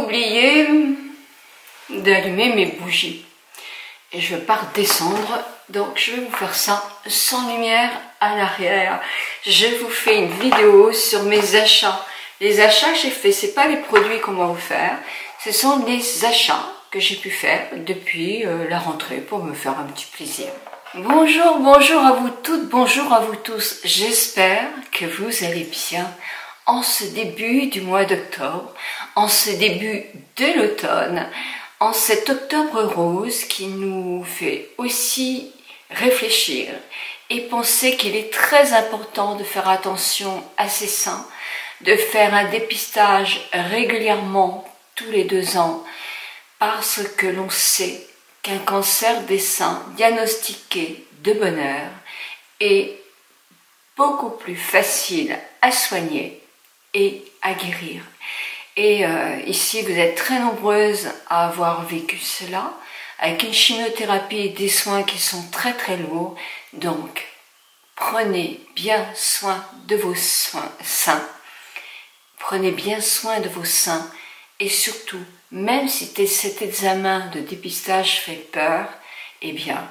oublié d'allumer mes bougies. Et je pars descendre, donc je vais vous faire ça sans lumière à l'arrière. Je vous fais une vidéo sur mes achats. Les achats que j'ai fait, c'est pas les produits qu'on va vous faire, ce sont les achats que j'ai pu faire depuis la rentrée pour me faire un petit plaisir. Bonjour, bonjour à vous toutes, bonjour à vous tous. J'espère que vous allez bien en ce début du mois d'octobre, en ce début de l'automne, en cet octobre rose qui nous fait aussi réfléchir et penser qu'il est très important de faire attention à ses seins, de faire un dépistage régulièrement tous les 2 ans, parce que l'on sait qu'un cancer des seins diagnostiqué de bonne heure est beaucoup plus facile à soigner et à guérir. Et ici, vous êtes très nombreuses à avoir vécu cela, avec une chimiothérapie et des soins qui sont très très lourds. Donc, prenez bien soin de vos seins, prenez bien soin de vos seins, et surtout, même si cet examen de dépistage fait peur, eh bien,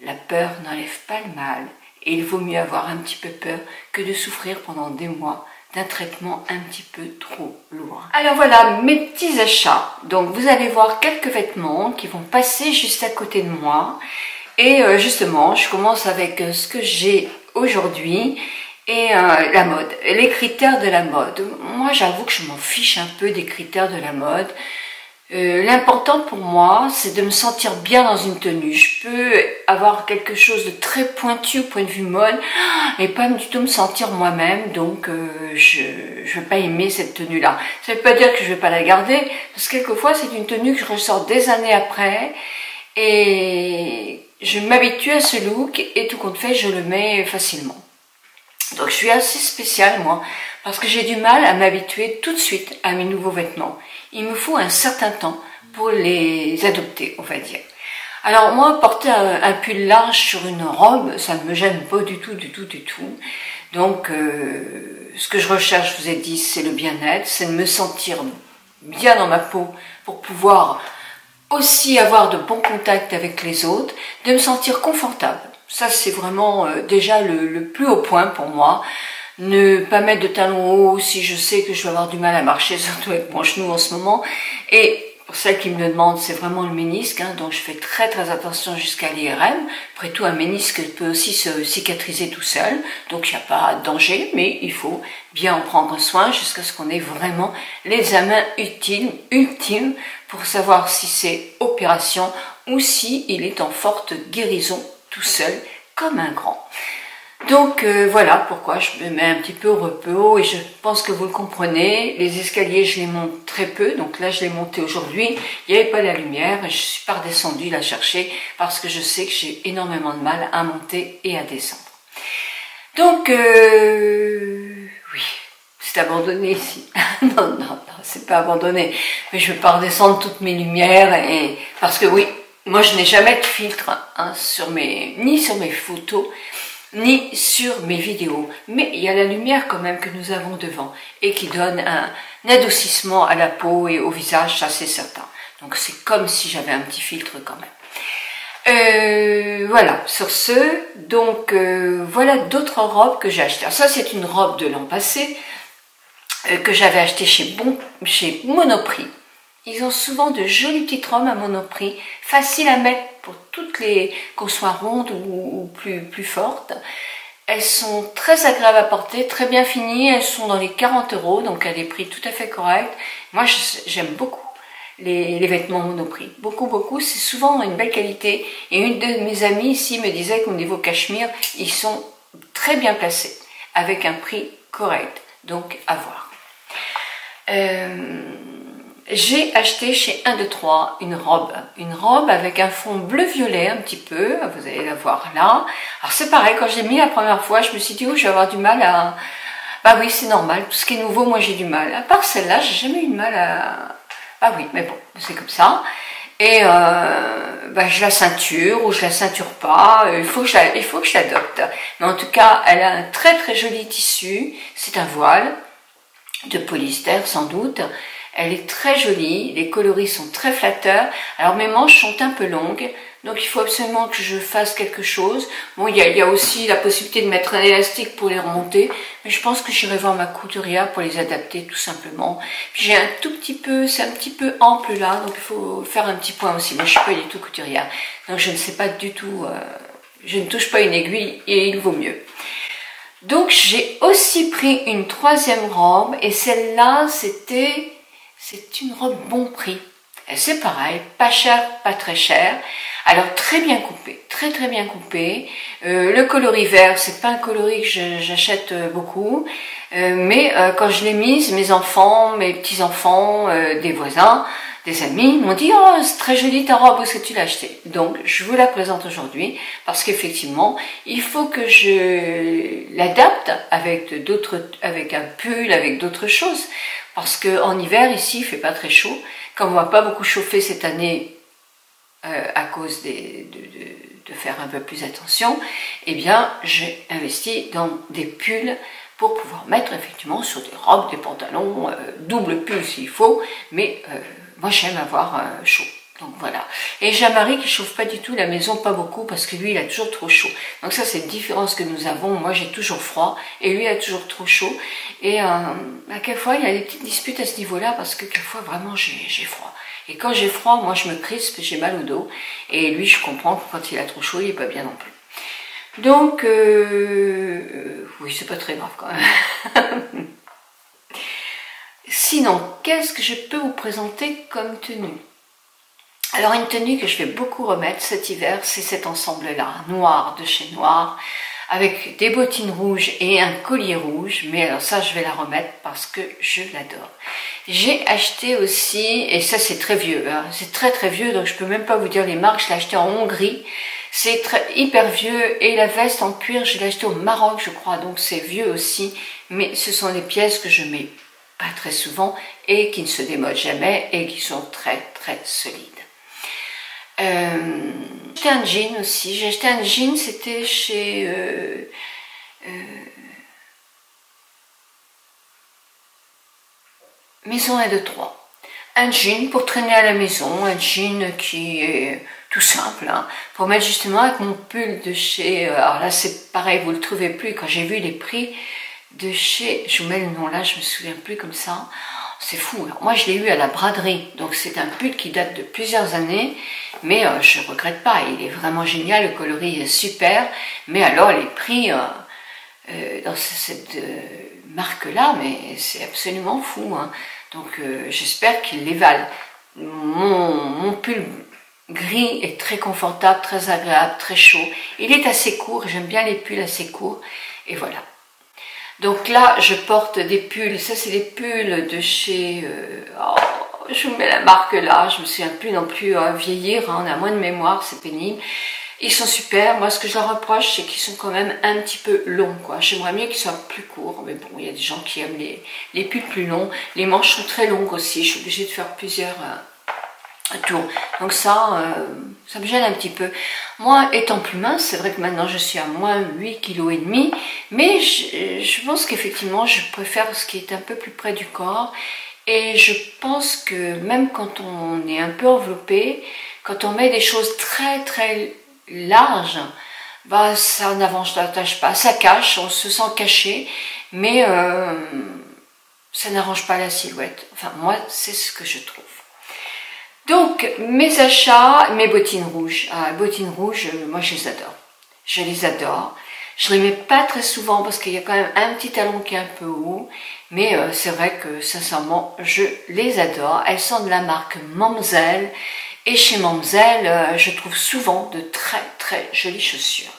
la peur n'enlève pas le mal, et il vaut mieux avoir un petit peu peur que de souffrir pendant des mois d'un traitement un petit peu trop lourd. Alors voilà mes petits achats. Donc vous allez voir quelques vêtements qui vont passer juste à côté de moi. Et justement, je commence avec ce que j'ai aujourd'hui et la mode, les critères de la mode. Moi, j'avoue que je m'en fiche un peu des critères de la mode. L'important pour moi, c'est de me sentir bien dans une tenue. Je peux avoir quelque chose de très pointu au point de vue mode et pas du tout me sentir moi-même, donc je ne vais pas aimer cette tenue-là. Ça ne veut pas dire que je ne vais pas la garder, parce que quelquefois c'est une tenue que je ressors des années après et je m'habitue à ce look et tout compte fait, je le mets facilement. Donc je suis assez spéciale moi, parce que j'ai du mal à m'habituer tout de suite à mes nouveaux vêtements. Il me faut un certain temps pour les adopter, on va dire. Alors moi, porter un pull large sur une robe, ça ne me gêne pas du tout, du tout, du tout. Donc ce que je recherche, je vous ai dit, c'est le bien-être, c'est de me sentir bien dans ma peau pour pouvoir aussi avoir de bons contacts avec les autres, de me sentir confortable. Ça, c'est vraiment déjà le plus haut point pour moi. Ne pas mettre de talons hauts si je sais que je vais avoir du mal à marcher, surtout avec mon genou en ce moment. Et pour celles qui me le demandent, c'est vraiment le ménisque, hein, donc je fais très très attention jusqu'à l'IRM. Après tout, un ménisque peut aussi se cicatriser tout seul, donc il n'y a pas de danger, mais il faut bien en prendre soin jusqu'à ce qu'on ait vraiment l'examen ultime pour savoir si c'est opération ou si il est en forte guérison tout seul, comme un grand. Donc voilà pourquoi je me mets un petit peu au repos et je pense que vous le comprenez. Les escaliers, je les monte très peu, donc là je l'ai monté aujourd'hui. Il n'y avait pas la lumière et je suis pas redescendue la chercher parce que je sais que j'ai énormément de mal à monter et à descendre. Donc oui, c'est abandonné ici. non, c'est pas abandonné, mais je ne vais pas redescendre toutes mes lumières et parce que oui, moi je n'ai jamais de filtre hein, ni sur mes photos, ni sur mes vidéos, mais il y a la lumière quand même que nous avons devant et qui donne un adoucissement à la peau et au visage, ça c'est certain. Donc c'est comme si j'avais un petit filtre quand même. Voilà, sur ce, donc voilà d'autres robes que j'ai achetées. Alors ça c'est une robe de l'an passé que j'avais achetée chez Monoprix. Ils ont souvent de jolies petites robes à Monoprix, faciles à mettre pour toutes les, qu'on soit rondes ou plus fortes. Elles sont très agréables à porter, très bien finies, elles sont dans les 40 €, donc à des prix tout à fait corrects. Moi j'aime beaucoup les vêtements Monoprix, beaucoup, c'est souvent une belle qualité. Et une de mes amies ici me disait qu'au niveau cachemire, ils sont très bien placés, avec un prix correct, donc à voir. J'ai acheté chez 1, 2, 3 une robe avec un fond bleu-violet un petit peu, vous allez la voir là. Alors c'est pareil, quand j'ai mis la première fois, je me suis dit, oh, je vais avoir du mal à... Bah oui, c'est normal, tout ce qui est nouveau, moi j'ai du mal. À part celle-là, j'ai jamais eu de mal à... Ah oui, mais bon, c'est comme ça. Et bah, je la ceinture ou je la ceinture pas, il faut que je l'adopte. Mais en tout cas, elle a un très très joli tissu, c'est un voile de polyester sans doute. Elle est très jolie, les coloris sont très flatteurs. Alors mes manches sont un peu longues, donc il faut absolument que je fasse quelque chose. Bon, il y a aussi la possibilité de mettre un élastique pour les remonter, mais je pense que j'irai voir ma couturière pour les adapter tout simplement. Puis j'ai un tout petit peu, c'est un petit peu ample là, donc il faut faire un petit point aussi. Moi je suis pas du tout couturière, donc je ne sais pas du tout, je ne touche pas une aiguille et il vaut mieux. Donc j'ai aussi pris une troisième robe et celle-là c'est une robe bon prix. C'est pareil, pas cher, pas très cher. Alors très bien coupé, très bien coupé. Le coloris vert, c'est pas un coloris que j'achète beaucoup, mais quand je l'ai mise, mes enfants, mes petits enfants, des voisins, des amis m'ont dit oh c'est très jolie ta robe, où est-ce que tu l'as achetée? Donc je vous la présente aujourd'hui parce qu'effectivement il faut que je l'adapte avec d'autres, avec un pull, avec d'autres choses, parce que en hiver ici il fait pas très chaud. Comme on va pas beaucoup chauffer cette année à cause de faire un peu plus attention, eh bien j'ai investi dans des pulls pour pouvoir mettre effectivement sur des robes, des pantalons, double pull s'il faut, mais moi j'aime avoir chaud. Donc voilà. Et j'ai un mari qui chauffe pas du tout la maison, pas beaucoup, parce que lui il a toujours trop chaud. Donc ça c'est une différence que nous avons. Moi j'ai toujours froid et lui il a toujours trop chaud. Et à quelquefois il y a des petites disputes à ce niveau-là, parce que quelquefois vraiment j'ai froid. Et quand j'ai froid, moi je me crispe, j'ai mal au dos. Et lui je comprends que quand il a trop chaud, il est pas bien non plus. Donc oui c'est pas très grave quand même. Sinon, qu'est-ce que je peux vous présenter comme tenue? Alors une tenue que je vais beaucoup remettre cet hiver, c'est cet ensemble-là, noir de chez Noir, avec des bottines rouges et un collier rouge, mais alors ça je vais la remettre parce que je l'adore. J'ai acheté aussi, et ça c'est très vieux, hein, c'est très vieux, donc je peux même pas vous dire les marques, je l'ai acheté en Hongrie, c'est hyper vieux, et la veste en cuir, je l'ai acheté au Maroc je crois, donc c'est vieux aussi, mais ce sont des pièces que je mets pas très souvent et qui ne se démodent jamais et qui sont très solides. J'ai acheté un jean aussi, j'ai acheté un jean, c'était chez Maison 1, 2, 3. Un jean pour traîner à la maison, un jean qui est tout simple, hein, pour mettre justement avec mon pull de chez, alors là c'est pareil, vous le trouvez plus, quand j'ai vu les prix de chez, je vous mets le nom là, je me souviens plus comme ça, c'est fou. Alors, moi je l'ai eu à la braderie, donc c'est un pull qui date de plusieurs années, mais je regrette pas, il est vraiment génial, le coloris est super, mais alors les prix dans cette marque là, mais c'est absolument fou, hein. Donc j'espère qu'il les valent. Mon pull gris est très confortable, très agréable, très chaud, il est assez court, j'aime bien les pulls assez courts, et voilà. Donc là, je porte des pulls, ça c'est des pulls de chez, je vous mets la marque là, je me souviens plus non plus, vieillir, hein, on a moins de mémoire, c'est pénible. Ils sont super, moi ce que je leur reproche, c'est qu'ils sont quand même un petit peu longs, quoi. J'aimerais mieux qu'ils soient plus courts, mais bon, il y a des gens qui aiment les pulls plus longs. Les manches sont très longues aussi, je suis obligée de faire plusieurs tours. Donc ça me gêne un petit peu. Moi, étant plus mince, c'est vrai que maintenant je suis à moins 8,5 kg, mais je pense qu'effectivement, je préfère ce qui est un peu plus près du corps. Et je pense que même quand on est un peu enveloppé, quand on met des choses très larges, bah, ça n'avantage pas, ça cache, on se sent caché, mais ça n'arrange pas la silhouette. Enfin, moi, c'est ce que je trouve. Donc, mes achats, mes bottines rouges. Ah, bottines rouges, moi je les adore. Je les adore. Je les mets pas très souvent parce qu'il y a quand même un petit talon qui est un peu haut. Mais c'est vrai que sincèrement, je les adore. Elles sont de la marque Mamselle. Et chez Mamselle, je trouve souvent de très jolies chaussures.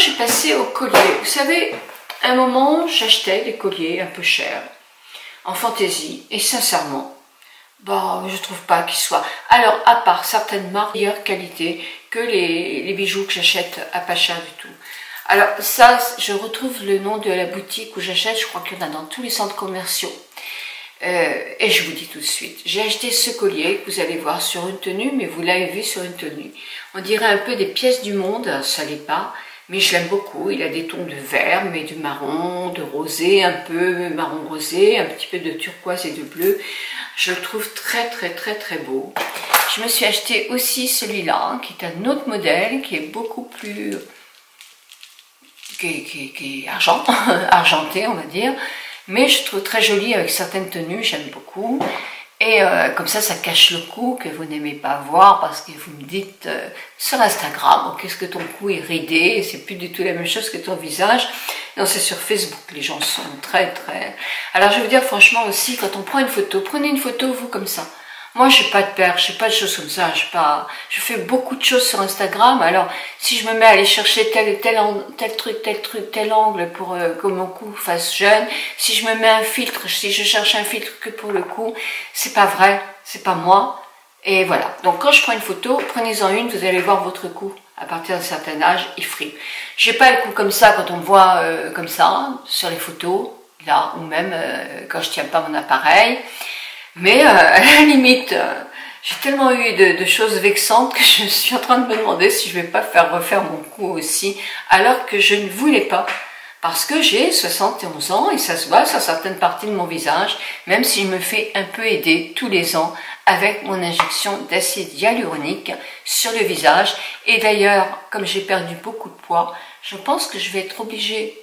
j'ai passé au collier. Vous savez, à un moment, j'achetais des colliers un peu chers, en fantaisie, et sincèrement, bon, je trouve pas qu'ils soient... Alors, à part certaines marques de meilleure qualité que les bijoux que j'achète à pas cher du tout. Alors ça, je retrouve le nom de la boutique où j'achète, je crois qu'il y en a dans tous les centres commerciaux. Et je vous dis tout de suite, j'ai acheté ce collier que vous allez voir sur une tenue, mais vous l'avez vu sur une tenue. On dirait un peu des pièces du monde, ça l'est pas, mais je l'aime beaucoup. Il a des tons de vert, mais du marron, de rosé, un peu marron rosé, un petit peu de turquoise et de bleu. Je le trouve très très beau. Je me suis acheté aussi celui-là, qui est un autre modèle, qui est beaucoup plus... qui est argenté, on va dire. Mais je trouve très joli avec certaines tenues, j'aime beaucoup. Et comme ça cache le cou que vous n'aimez pas voir parce que vous me dites sur Instagram, oh, qu'est-ce que ton cou est ridé, c'est plus du tout la même chose que ton visage. Non, c'est sur Facebook, les gens sont très... Alors je vais vous dire franchement aussi, quand on prend une photo, prenez une photo vous comme ça. Moi, je n'ai pas de perche, je n'ai pas de choses comme ça. Je fais beaucoup de choses sur Instagram. Alors, si je me mets à aller chercher tel truc, tel angle pour que mon cou fasse jeune, si je me mets un filtre, si je cherche un filtre que pour le cou, c'est pas vrai, c'est pas moi. Et voilà. Donc, quand je prends une photo, prenez-en une, vous allez voir votre cou. À partir d'un certain âge, il frime. J'ai pas le cou comme ça quand on me voit comme ça sur les photos, là, ou même quand je tiens pas mon appareil. Mais à la limite, j'ai tellement eu de choses vexantes que je suis en train de me demander si je vais pas refaire mon cou aussi, alors que je ne voulais pas. Parce que j'ai 71 ans et ça se voit sur certaines parties de mon visage, même si je me fais un peu aider tous les ans avec mon injection d'acide hyaluronique sur le visage. Et d'ailleurs, comme j'ai perdu beaucoup de poids, je pense que je vais être obligée,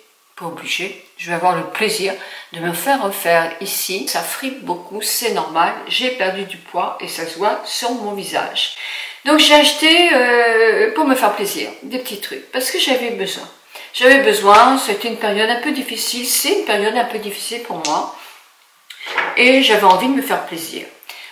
je vais avoir le plaisir de me faire refaire ici. Ça fripe beaucoup, c'est normal, j'ai perdu du poids et ça se voit sur mon visage. Donc j'ai acheté, pour me faire plaisir, des petits trucs, parce que j'avais besoin. C'était une période un peu difficile, c'est une période un peu difficile pour moi. Et j'avais envie de me faire plaisir.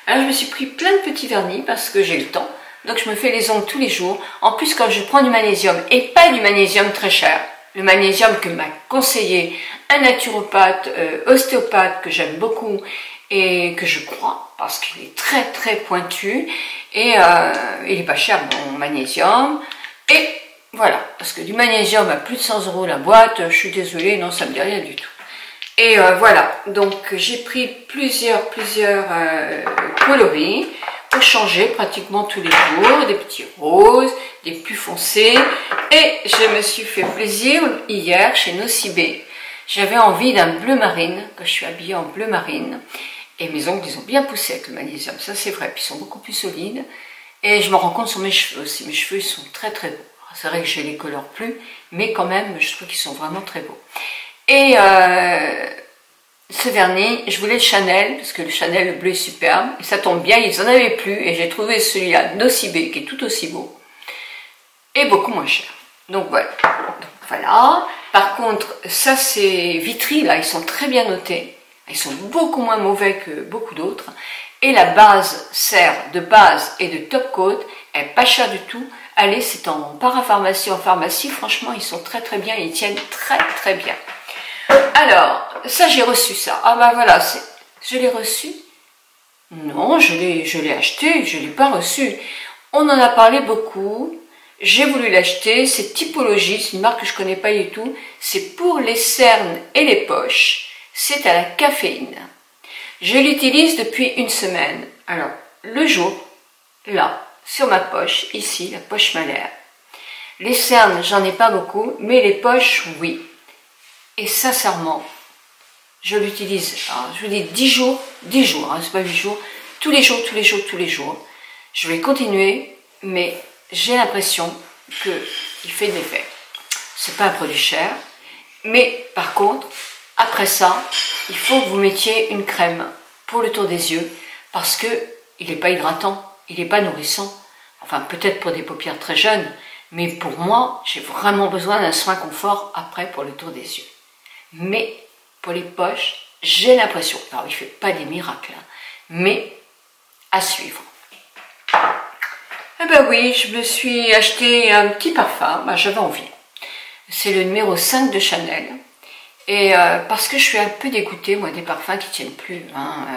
Alors je me suis pris plein de petits vernis parce que j'ai le temps. Donc je me fais les ongles tous les jours. En plus quand je prends du magnésium, et pas du magnésium très cher, le magnésium que m'a conseillé un naturopathe, ostéopathe que j'aime beaucoup et que je crois parce qu'il est très pointu et il est pas cher mon magnésium. Et voilà, parce que du magnésium à plus de 100 € la boîte, je suis désolée, non ça me dit rien du tout. Et voilà, donc j'ai pris plusieurs coloris pour changer pratiquement tous les jours, des petits roses, des plus foncés. Et je me suis fait plaisir hier chez Nocibé. J'avais envie d'un bleu marine, que je suis habillée en bleu marine. Et mes ongles, ils ont bien poussé avec le magnésium, ça c'est vrai. Puis ils sont beaucoup plus solides. Et je me rends compte sur mes cheveux aussi. Mes cheveux, ils sont très beaux. C'est vrai que je les colore plus, mais quand même, je trouve qu'ils sont vraiment très beaux. Et ce vernis, je voulais le Chanel, parce que le Chanel, le bleu est superbe, et ça tombe bien, ils en avaient plus, et j'ai trouvé celui-là, Nocibé, qui est tout aussi beau, et beaucoup moins cher. Donc voilà. Par contre, ça c'est Vitry, là, ils sont très bien notés, ils sont beaucoup moins mauvais que beaucoup d'autres, et la base sert de base et de top coat, elle n'est pas chère du tout. Allez, c'est en parapharmacie, en pharmacie, franchement, ils sont très bien, ils tiennent très bien. Alors, ça j'ai reçu ça. Ah bah voilà, je l'ai reçu? Non, je l'ai acheté, je ne l'ai pas reçu. On en a parlé beaucoup, j'ai voulu l'acheter, c'est Typologie, c'est une marque que je ne connais pas du tout. C'est pour les cernes et les poches, c'est à la caféine. Je l'utilise depuis une semaine. Alors, le jour, là, sur ma poche, ici, la poche malaire. Les cernes, j'en ai pas beaucoup, mais les poches, oui. Et sincèrement, je l'utilise, je vous dis 10 jours, hein, c'est pas 8 jours, tous les jours. Je vais continuer, mais j'ai l'impression qu'il fait de l'effet. C'est pas un produit cher, mais par contre, après ça, il faut que vous mettiez une crème pour le tour des yeux, parce que il n'est pas hydratant, il n'est pas nourrissant. Enfin, peut-être pour des paupières très jeunes, mais pour moi, j'ai vraiment besoin d'un soin confort après pour le tour des yeux. Mais pour les poches, j'ai l'impression, alors il ne fait pas des miracles, hein, mais à suivre. Eh ben oui, je me suis acheté un petit parfum, j'avais envie. C'est le numéro 5 de Chanel. Et parce que je suis un peu dégoûtée, moi, des parfums qui tiennent plus. Hein,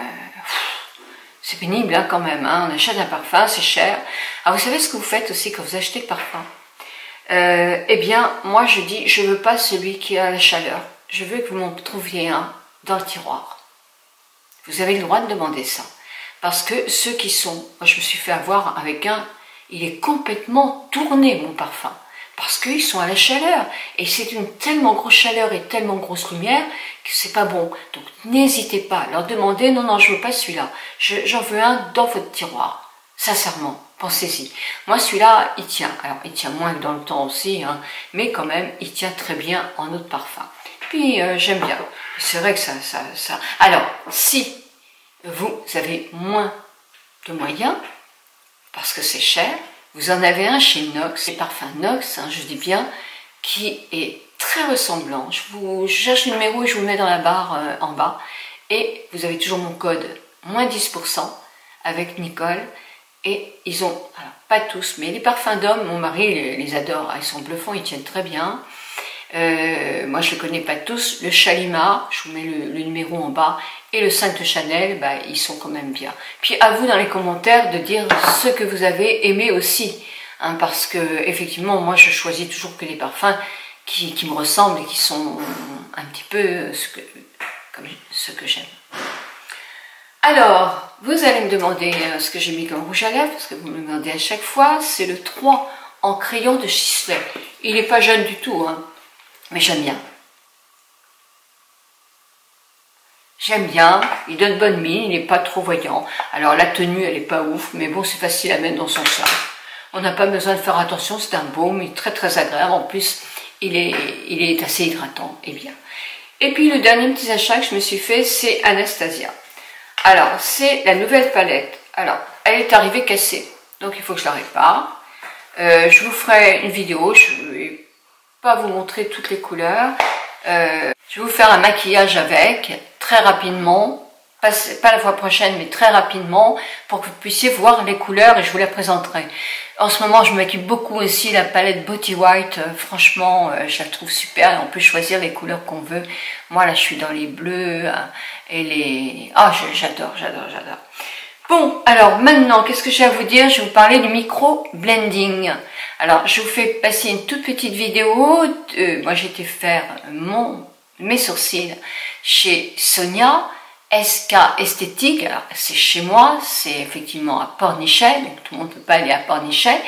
c'est pénible hein, quand même. Hein, on achète un parfum, c'est cher. Alors vous savez ce que vous faites aussi quand vous achetez le parfum? Eh bien, moi je dis, je veux pas celui qui a la chaleur. Je veux que vous m'en trouviez un dans le tiroir. Vous avez le droit de demander ça. Parce que ceux qui sont... Moi je me suis fait avoir avec un... Il est complètement tourné mon parfum. Parce qu'ils sont à la chaleur. Et c'est une tellement grosse chaleur et tellement grosse lumière que c'est pas bon. Donc n'hésitez pas à leur demander, non, non, je veux pas celui-là. J'en veux un dans votre tiroir. Sincèrement, pensez-y. Moi celui-là, il tient. Alors il tient moins que dans le temps aussi, hein, mais quand même, il tient très bien en eau de parfum. Puis j'aime bien. C'est vrai que ça... Alors, si vous avez moins de moyens, parce que c'est cher, vous en avez un chez Nox, les parfums Nox, hein, je dis bien, qui est très ressemblant. Je cherche le numéro et je vous le mets dans la barre en bas. Et vous avez toujours mon code moins 10% avec Nicole. Et ils ont, alors pas tous, mais les parfums d'hommes, mon mari les adore, ils sont bluffants, ils tiennent très bien. Moi je ne les connais pas tous. Le Shalimar, je vous mets le numéro en bas, et le 5 de Chanel, bah, ils sont quand même bien. Puis à vous dans les commentaires de dire ce que vous avez aimé aussi, hein, parce que effectivement moi je choisis toujours que les parfums qui me ressemblent et qui sont un petit peu ce que j'aime. Alors, vous allez me demander ce que j'ai mis comme rouge à lèvres, parce que vous me demandez à chaque fois, c'est le 3 en crayon de Sisley. Il n'est pas jeune du tout, hein, mais j'aime bien. J'aime bien, il donne bonne mine, il n'est pas trop voyant. Alors la tenue, elle n'est pas ouf, mais bon, c'est facile à mettre dans son sac. On n'a pas besoin de faire attention, c'est un baume, il est très très agréable. En plus, il est assez hydratant et bien. Et puis le dernier petit achat que je me suis fait, c'est Anastasia. Alors, c'est la nouvelle palette. Alors, elle est arrivée cassée, donc il faut que je la répare. Je vous ferai une vidéo, je ne vais pas vous montrer toutes les couleurs. Je vais vous faire un maquillage avec, très rapidement, pas la fois prochaine, mais très rapidement, pour que vous puissiez voir les couleurs et je vous la présenterai. En ce moment, je m'occupe beaucoup aussi la palette Beauty White. Franchement, je la trouve super et on peut choisir les couleurs qu'on veut. Moi, là, je suis dans les bleus et les... Ah, j'adore. Bon, alors maintenant, qu'est-ce que j'ai à vous dire? Je vais vous parler du micro-blending. Alors, je vous fais passer une toute petite vidéo. Moi, j'ai été faire mes sourcils chez Sonia. SK Esthétique, alors c'est chez moi, c'est effectivement à Pornichet, donc tout le monde ne peut pas aller à Pornichet,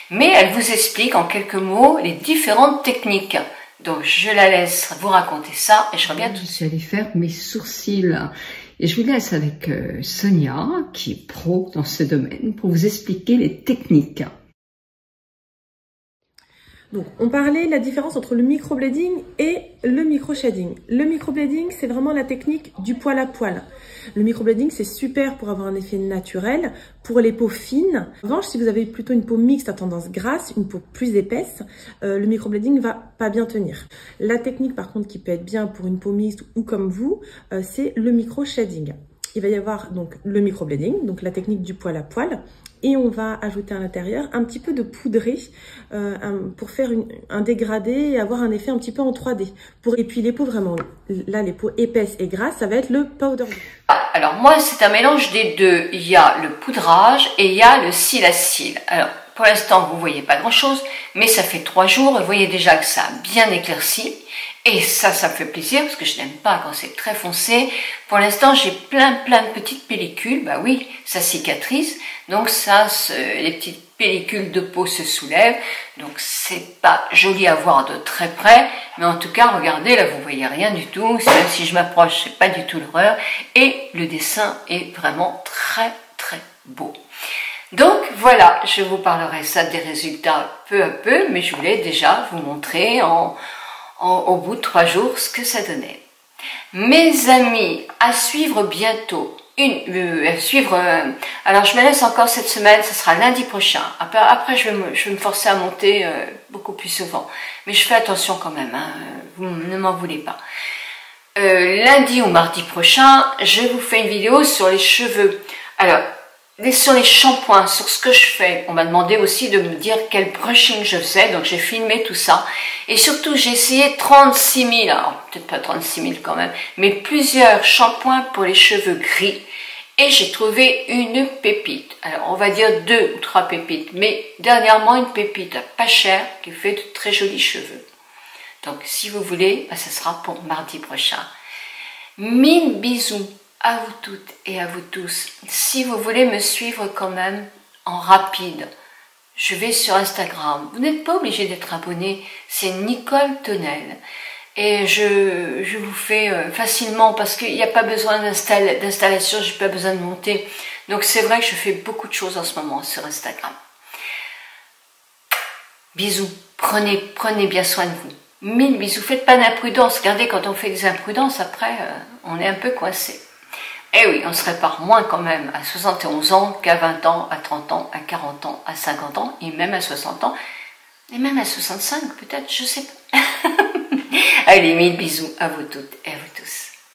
mais elle vous explique en quelques mots les différentes techniques. Donc je la laisse vous raconter ça et je reviens tout de suite. Je vais aller faire mes sourcils et je vous laisse avec Sonia, qui est pro dans ce domaine, pour vous expliquer les techniques. Donc, on parlait de la différence entre le microblading et le micro-shading. Le microblading, c'est vraiment la technique du poil à poil. Le microblading, c'est super pour avoir un effet naturel, pour les peaux fines. En revanche, si vous avez plutôt une peau mixte à tendance grasse, une peau plus épaisse, le microblading va pas bien tenir. La technique, par contre, qui peut être bien pour une peau mixte ou comme vous, c'est le micro-shading. Il va y avoir donc le microblading, donc la technique du poil à poil. Et on va ajouter à l'intérieur un petit peu de poudré pour faire un dégradé et avoir un effet un petit peu en 3D. Et puis les peaux vraiment, là les peaux épaisses et grasses, ça va être le powder. Alors moi c'est un mélange des deux. Il y a le poudrage et il y a le cil à cils. Alors pour l'instant vous ne voyez pas grand chose, mais ça fait 3 jours et vous voyez déjà que ça a bien éclairci. Et ça me fait plaisir parce que je n'aime pas quand c'est très foncé. Pour l'instant, j'ai plein de petites pellicules. Bah oui, ça cicatrise. Donc ça, les petites pellicules de peau se soulèvent. Donc c'est pas joli à voir de très près. Mais en tout cas, regardez, là, vous voyez rien du tout. Même si je m'approche, c'est pas du tout l'horreur. Et le dessin est vraiment très beau. Donc voilà, je vous parlerai ça des résultats peu à peu. Mais je voulais déjà vous montrer au bout de 3 jours ce que ça donnait. Mes amis, à suivre bientôt, alors je me laisse encore cette semaine, ce sera lundi prochain. Après je vais me forcer à monter beaucoup plus souvent, mais je fais attention quand même, hein, vous ne m'en voulez pas. Lundi ou mardi prochain, je vous fais une vidéo sur les cheveux. Alors, sur les shampoings, sur ce que je fais. On m'a demandé aussi de me dire quel brushing je faisais, donc j'ai filmé tout ça. Et surtout, j'ai essayé 36 000, alors peut-être pas 36 000 quand même, mais plusieurs shampoings pour les cheveux gris. Et j'ai trouvé une pépite. Alors, on va dire 2 ou 3 pépites, mais dernièrement, une pépite pas chère qui fait de très jolis cheveux. Donc, si vous voulez, ça sera pour mardi prochain. 1000 bisous à vous toutes et à vous tous. Si vous voulez me suivre quand même en rapide, je vais sur Instagram. Vous n'êtes pas obligé d'être abonné, c'est Nicole Tonnel. Et je vous fais facilement parce qu'il n'y a pas besoin d'installation, j'ai pas besoin de monter. Donc c'est vrai que je fais beaucoup de choses en ce moment sur Instagram. Bisous, prenez bien soin de vous. 1000 bisous, faites pas d'imprudence. Regardez, quand on fait des imprudences, après, on est un peu coincé. Eh oui, on se répare moins quand même à 71 ans qu'à 20 ans, à 30 ans, à 40 ans, à 50 ans, et même à 60 ans, et même à 65 peut-être, je sais pas. Allez, 1000 bisous à vous toutes.